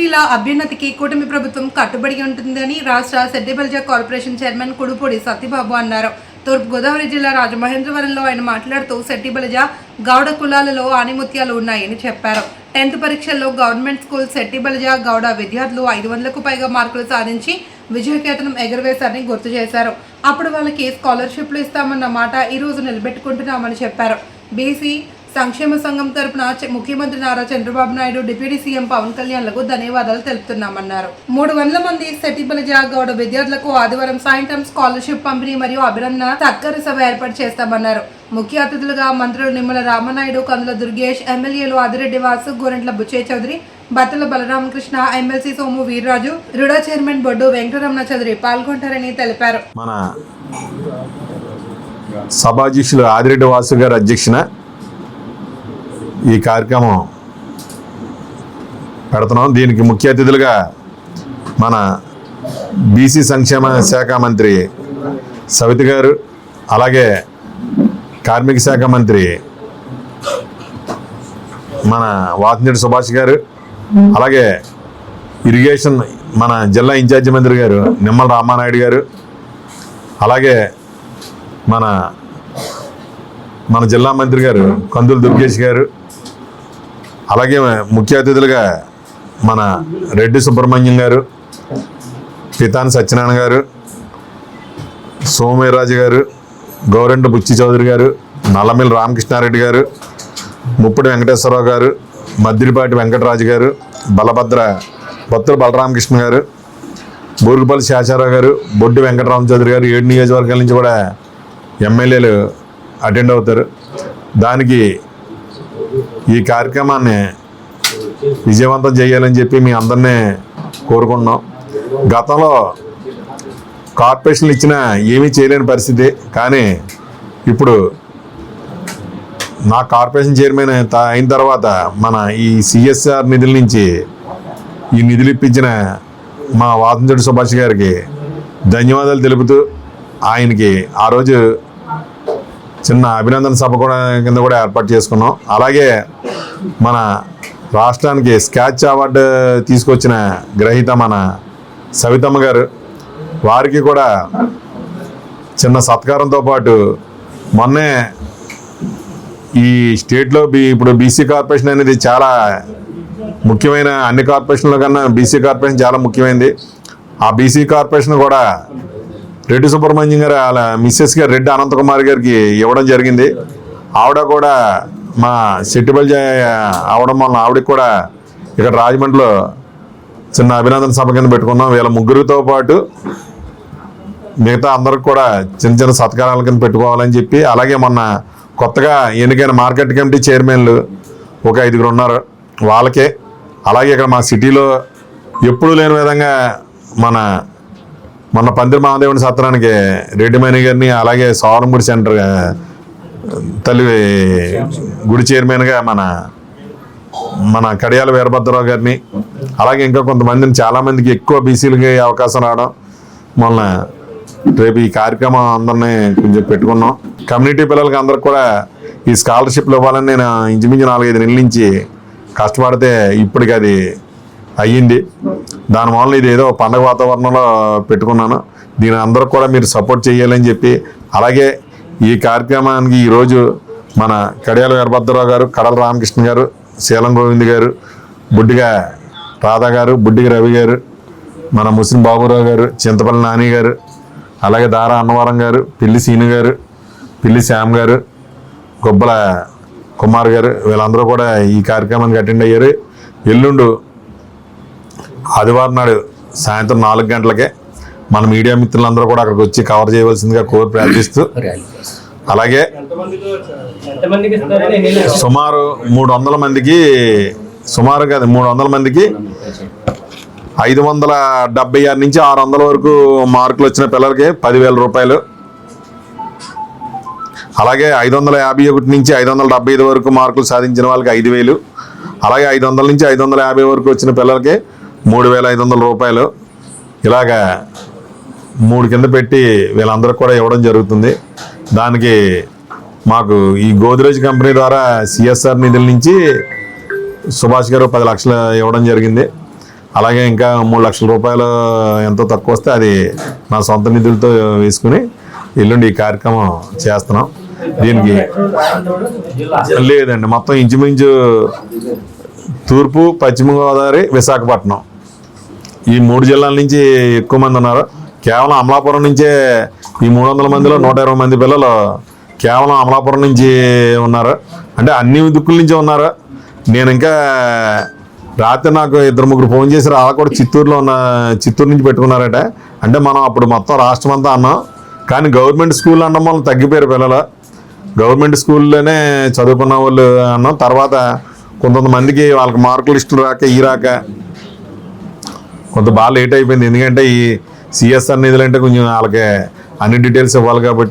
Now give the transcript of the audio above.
బీసీల అభ్యున్నతికి కూటమి ప్రభుత్వం కట్టుబడి ఉంటుందని రాష్ట్ర సెట్టిబల్జ కార్పొరేషన్ చైర్మన్ కుడుపూడి సత్యబాబు అన్నారు. తూర్పుగోదావరి జిల్లా రాజమహేంద్రవరంలో ఆయన మాట్లాడుతూ సెట్టిబల్జ గౌడ కులాలలో ఆణిముత్యాలు ఉన్నాయని చెప్పారు. 10th పరీక్షల్లో గవర్నమెంట్ స్కూల్ సెట్టిబల్జ గౌడ విద్యార్థులు 500కు పైగా మార్కులు సాధించి విజయకేతనం ఎగురవేశారని గుర్తు చేశారు. అప్పుడు వాళ్ళకి స్కాలర్షిప్లు ఇస్తామన్న మాట ఈ రోజు నిలబెట్టుకుంటున్నామని చెప్పారు. బీసీ సంక్షేమ సంఘం తరపున ముఖ్యమంత్రి నారా చంద్రబాబు నాయుడు, డిప్యూటీ సీఎం పవన్ కళ్యాణ్లకు ధన్యవాదాలు తెలుపుతున్నామన్నారు. 300 మంది సెట్టిబల్జ గౌడ విద్యార్థులకు ఆదివారం సాయంత్రం స్కాలర్షిప్ పంపిణీ మరియు అభినందన సత్కార సభ ఏర్పాటు చేస్తామన్నారు. ముఖ్య అతిథులుగా మంత్రులు నిమ్మల రామనాయుడు, కందుల దుర్గేష్, ఎమ్మెల్యేలు Adireddy Vasu, Gorantla Butchaiah Chowdary, Battala Balaramakrishna, MLC Somu Veerraju, RUDA chairman Boddu Venkataramana Chowdary పాల్గొంటారని తెలిపారు. మన సభాధ్యక్షులు ఆదిరెడ్డి వాసు గారి అధ్యక్షన ఈ కార్యక్రమం పెడుతున్నాం. దీనికి ముఖ్య అతిథులుగా మన బీసీ సంక్షేమ శాఖ మంత్రి సవిత గారు, అలాగే కార్మిక శాఖ మంత్రి మన వాతంజడి సుభాష్ గారు, అలాగే ఇరిగేషన్ మన జిల్లా ఇన్ఛార్జి మంత్రి గారు నిమ్మల రామానాయుడు గారు, అలాగే మన జిల్లా మంత్రి గారు కందుల దుర్గేష్ గారు, అలాగే ముఖ్య అతిథులుగా మన రెడ్డి సుబ్రహ్మణ్యం గారు, పితాని సత్యనారాయణ గారు, సోమవీర్రాజు గారు, గౌరంట బుచ్చి చౌదరి గారు, నల్లమిల్లి రామకృష్ణారెడ్డి గారు, ముప్పుడి వెంకటేశ్వరరావు గారు, మద్దిరిపాటి వెంకటరాజు గారు, బొత్తుల బలరామకృష్ణ గారు, బూరుగుపల్లి శేషారావు గారు, బొడ్డి వెంకటరామ చౌదరి గారు 7 నియోజకవర్గాల నుంచి కూడా ఎమ్మెల్యేలు అటెండ్ అవుతారు. దానికి ఈ కార్యక్రమాన్ని విజయవంతం చేయాలని చెప్పి మీ అందరినీ కోరుకుంటున్నాం. గతంలో కార్పొరేషన్లు ఇచ్చినా ఏమీ చేయలేని పరిస్థితి, కానీ ఇప్పుడు నా కార్పొరేషన్ చైర్మన్ అయిన తర్వాత మన ఈ సిఎస్ఆర్ నిధుల నుంచి ఈ నిధులు ఇప్పించిన మా వాతంజడి సుభాష్ గారికి ధన్యవాదాలు తెలుపుతూ ఆయనకి ఆ రోజు చిన్న అభినందన సభ కింద కూడా ఏర్పాటు చేసుకున్నాం. అలాగే మన రాష్ట్రానికి స్కాచ్ అవార్డు తీసుకొచ్చిన గ్రహీత మన సవితమ్మ గారు, వారికి కూడా చిన్న సత్కారంతో పాటు మొన్నే ఈ స్టేట్లో ఇప్పుడు బీసీ కార్పొరేషన్ అనేది చాలా ముఖ్యమైన, అన్ని కార్పొరేషన్ల కన్నా బీసీ కార్పొరేషన్ చాలా ముఖ్యమైనది. ఆ బీసీ కార్పొరేషన్ కూడా రెడ్డి సుబ్రహ్మణ్యం గారు అలా మిస్సెస్ గారు రెడ్డి అనంతకుమార్ గారికి ఇవ్వడం జరిగింది. ఆవిడ కూడా మా సెట్టిబల్జ అవడం వలన ఆవిడకి కూడా ఇక్కడ రాజమండ్రిలో చిన్న అభినందన సభ కింద పెట్టుకున్నాం. వీళ్ళ ముగ్గురితో పాటు మిగతా అందరికి కూడా చిన్న చిన్న సత్కారాల కింద పెట్టుకోవాలని చెప్పి, అలాగే మొన్న కొత్తగా ఎన్నికైన మార్కెట్ కమిటీ చైర్మన్లు ఒక 5 ఉన్నారు, వాళ్ళకే, అలాగే ఇక్కడ మా సిటీలో ఎప్పుడూ లేని విధంగా మన పందిరి మహాదేవుని సత్రానికి రెడ్డిమణి గారిని, అలాగే సోరంగుడి సెంటర్ తల్లి గుడి చైర్మన్గా మన కడియాల వీరభద్రరావు గారిని, అలాగే ఇంకా కొంతమందిని, చాలామందికి ఎక్కువ బీసీలకి అవకాశం రావడం మొన్న రేపు ఈ కార్యక్రమం అందరినీ కొంచెం పెట్టుకున్నాం. కమ్యూనిటీ పిల్లలకి అందరికి కూడా ఈ స్కాలర్షిప్లు ఇవ్వాలని నేను ఇంచుమించు 4-5 నెలల నుంచి కష్టపడితే ఇప్పటికి అది అయ్యింది. దానివల్ల ఇది ఏదో పండగ వాతావరణంలో పెట్టుకున్నాను. దీని అందరికి కూడా మీరు సపోర్ట్ చేయాలని చెప్పి, అలాగే ఈ కార్యక్రమానికి ఈరోజు మన కడియాల వీరభద్రరావు గారు, కడల రామకృష్ణ గారు, శీలం గోవింద్ గారు, బుడ్డిగా రాధా గారు, బుడ్డిగా రవి గారు, మన ముస్లిం బాబురావు గారు, చింతపల్లి నాని గారు, అలాగే దారా అన్నవరం గారు, పిల్లి సీను గారు, పిల్లి శ్యామ్ గారు, గొబ్బల కుమార్ గారు, వీళ్ళందరూ కూడా ఈ కార్యక్రమానికి అటెండ్ అయ్యారు. ఎల్లుండు ఆదివారం నాడు సాయంత్రం 4 గంటలకే మన మీడియా మిత్రులందరూ కూడా అక్కడికి వచ్చి కవర్ చేయవలసిందిగా కోరి ప్రార్థిస్తూ, అలాగే సుమారు 300 మందికి, సుమారు కాదు 300 మందికి 576 నుంచి 600 వరకు మార్కులు వచ్చిన పిల్లలకి 10,000 రూపాయలు, అలాగే 551 నుంచి 575 వరకు మార్కులు సాధించిన వాళ్ళకి 5,000, అలాగే 500 నుంచి 550 వరకు వచ్చిన పిల్లలకి 3,500 రూపాయలు, ఇలాగా 3 కింద పెట్టి వీళ్ళందరికీ కూడా ఇవ్వడం జరుగుతుంది. దానికి మాకు ఈ గోద్రేజ్ కంపెనీ ద్వారా సిఎస్ఆర్ నిధుల నుంచి సుభాష్ గారు 10 లక్షలు ఇవ్వడం జరిగింది. అలాగే ఇంకా 3 లక్షల రూపాయలు ఎంతో తక్కువ వస్తే అది నా సొంత నిధులతో వేసుకుని ఎల్లుండి ఈ కార్యక్రమం చేస్తున్నాం. దీనికి లేదండి, మొత్తం ఇంచుమించు తూర్పు, పశ్చిమ గోదావరి, విశాఖపట్నం ఈ 3 జిల్లాల నుంచి ఎక్కువ మంది ఉన్నారు. కేవలం అమలాపురం నుంచే ఈ 300 మందిలో 120 మంది పిల్లలు కేవలం అమలాపురం నుంచి ఉన్నారు. అంటే అన్ని దిక్కుల నుంచి ఉన్నారు. నేను ఇంకా రాత్రి నాకు 2-3 ఫోన్ చేశారు, అలా కూడా చిత్తూరు నుంచి పెట్టుకున్నారట. అంటే మనం అప్పుడు మొత్తం రాష్ట్రం అంతా అన్నాం, కానీ గవర్నమెంట్ స్కూల్ అన్న వాళ్ళు తగ్గిపోయారు పిల్లలు. గవర్నమెంట్ స్కూల్లోనే చదువుకున్న వాళ్ళు అన్నాం. తర్వాత కొంతమందికి వాళ్ళకి మార్కులు లిస్టులు రాక కొంత బాగా లేట్ అయిపోయింది. ఎందుకంటే ఈ సిఎస్ఆర్ నిధులు అంటే కొంచెం వాళ్ళకి అన్ని డీటెయిల్స్ ఇవ్వాలి కాబట్టి